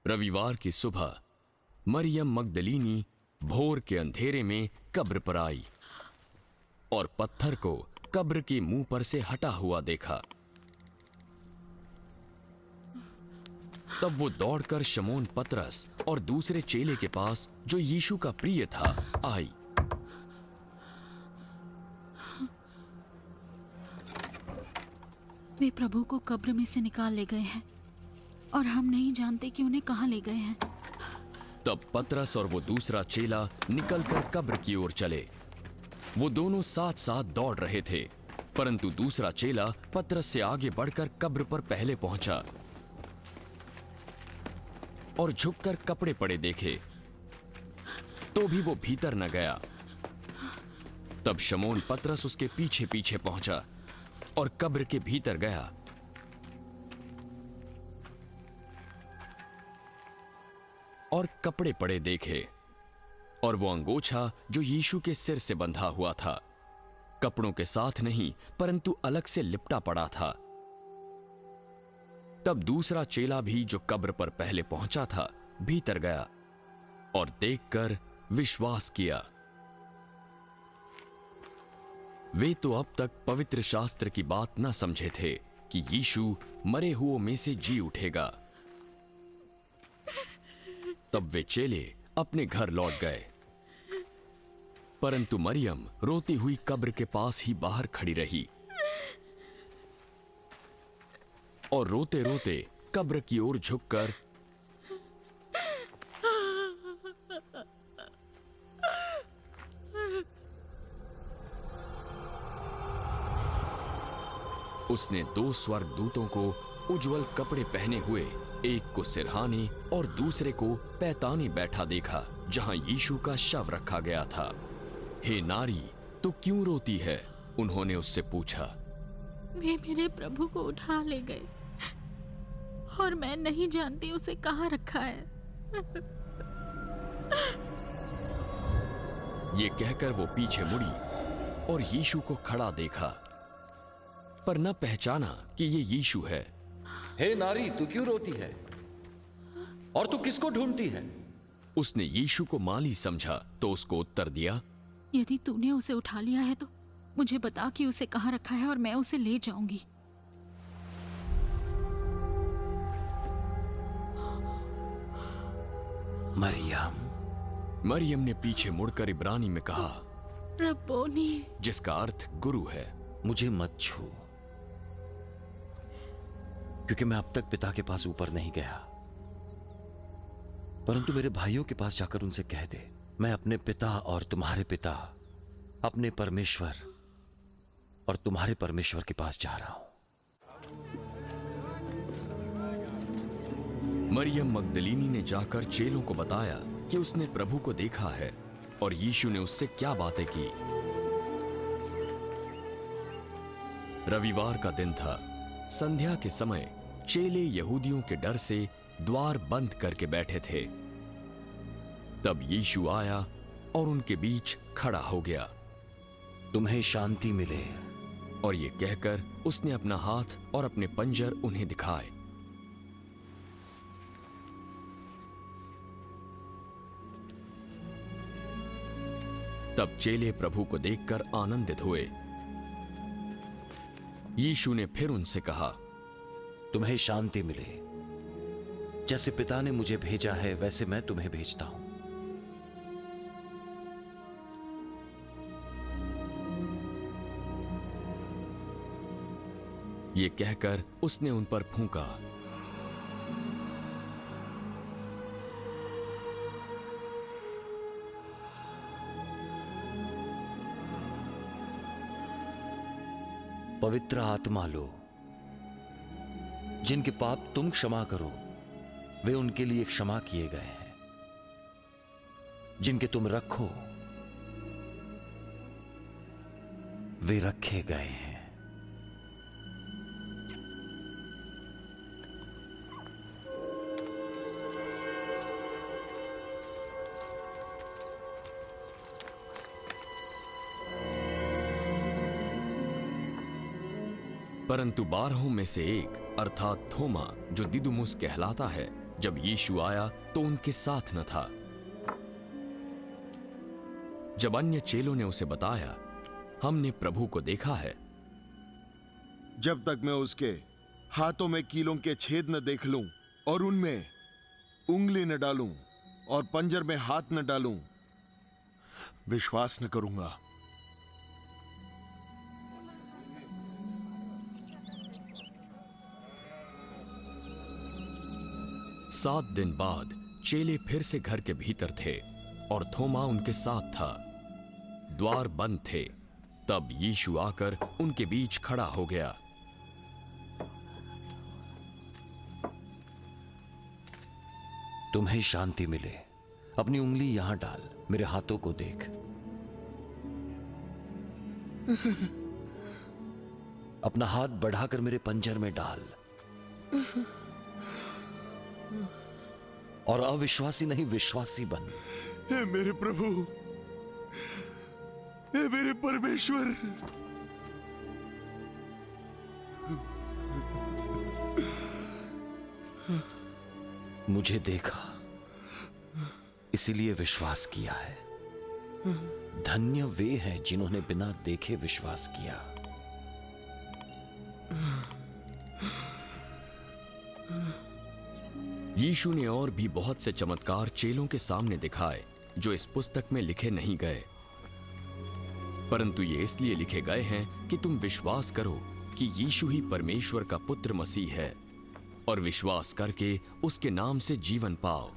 रविवार की सुबह मरियम मगदलीनी भोर के अंधेरे में कब्र पर आई और पत्थर को कब्र के मुंह पर से हटा हुआ देखा। तब वो दौड़कर शमौन पतरस और दूसरे चेले के पास, जो यीशु का प्रिय था, आई। वे प्रभु को कब्र में से निकाल ले गए हैं और हम नहीं जानते कि उन्हें कहां ले गए हैं। तब पतरस और वो दूसरा चेला निकलकर कब्र की ओर चले। वो दोनों साथ साथ दौड़ रहे थे, परंतु दूसरा चेला पतरस से आगे बढ़कर कब्र पर पहले पहुंचा और झुककर कपड़े पड़े देखे, तो भी वो भीतर न गया। तब शमौन पतरस उसके पीछे पीछे पहुंचा और कब्र के भीतर गया। और कपड़े पड़े देखे और वो अंगोछा जो यीशु के सिर से बंधा हुआ था, कपड़ों के साथ नहीं परंतु अलग से लिपटा पड़ा था। तब दूसरा चेला भी, जो कब्र पर पहले पहुंचा था, भीतर गया और देखकर विश्वास किया। वे तो अब तक पवित्र शास्त्र की बात न समझे थे कि यीशु मरे हुओं में से जी उठेगा। तब वे चेले अपने घर लौट गए, परंतु मरियम रोती हुई कब्र के पास ही बाहर खड़ी रही और रोते रोते कब्र की ओर झुककर उसने 2 स्वर्गदूतों को उज्जवल कपड़े पहने हुए, एक को सिरहाने और दूसरे को पैताने बैठा देखा, जहां यीशु का शव रखा गया था। हे नारी, तू क्यों रोती है? उन्होंने उससे पूछा। वे मेरे प्रभु को उठा ले गए और मैं नहीं जानती उसे कहां रखा है। ये कहकर वो पीछे मुड़ी और यीशु को खड़ा देखा, पर न पहचाना कि ये यीशु है। हे नारी, तू क्यों रोती है और तू किसको ढूंढती है? उसने यीशु को माली समझा तो उसको उत्तर दिया, यदि तूने उसे उठा लिया है तो मुझे बता कि उसे कहां रखा है और मैं उसे ले जाऊंगी। मरियम। मरियम ने पीछे मुड़कर इब्रानी में कहा, रब्बोनी, जिसका अर्थ गुरु है। मुझे मत छू, क्योंकि मैं अब तक पिता के पास ऊपर नहीं गया, परंतु मेरे भाइयों के पास जाकर उनसे कह दे, मैं अपने पिता और तुम्हारे पिता, अपने परमेश्वर और तुम्हारे परमेश्वर के पास जा रहा हूं। मरियम मगदलीनी ने जाकर चेलों को बताया कि उसने प्रभु को देखा है और यीशु ने उससे क्या बातें की। रविवार का दिन था। संध्या के समय चेले यहूदियों के डर से द्वार बंद करके बैठे थे। तब यीशु आया और उनके बीच खड़ा हो गया। तुम्हें शांति मिले। और ये कहकर उसने अपना हाथ और अपने पंजर उन्हें दिखाए। तब चेले प्रभु को देखकर आनंदित हुए। यीशु ने फिर उनसे कहा, तुम्हें शांति मिले। जैसे पिता ने मुझे भेजा है, वैसे मैं तुम्हें भेजता हूं। ये कहकर उसने उन पर फूंका। पवित्र आत्मा लो। जिनके पाप तुम क्षमा करो, वे उनके लिए क्षमा किए गए हैं। जिनके तुम रखो, वे रखे गए हैं। परंतु 12 में से एक, अर्थात थोमा, जो दिदुमुस कहलाता है, जब यीशु आया तो उनके साथ न था। जब अन्य चेलों ने उसे बताया, हमने प्रभु को देखा है, जब तक मैं उसके हाथों में कीलों के छेद न देख लूं और उनमें उंगली न डालूं और पंजर में हाथ न डालूं, विश्वास न करूंगा। सात दिन बाद चेले फिर से घर के भीतर थे और थोमा उनके साथ था। द्वार बंद थे। तब यीशु आकर उनके बीच खड़ा हो गया। तुम्हें शांति मिले। अपनी उंगली यहां डाल, मेरे हाथों को देख। अपना हाथ बढ़ाकर मेरे पंजर में डाल। और अविश्वासी नहीं, विश्वासी बन। हे मेरे प्रभु, हे मेरे परमेश्वर, मुझे देखा, इसीलिए विश्वास किया है। धन्य वे हैं जिन्होंने बिना देखे विश्वास किया। यीशु ने और भी बहुत से चमत्कार चेलों के सामने दिखाए जो इस पुस्तक में लिखे नहीं गए, परंतु ये इसलिए लिखे गए हैं कि तुम विश्वास करो कि यीशु ही परमेश्वर का पुत्र मसीह है और विश्वास करके उसके नाम से जीवन पाओ।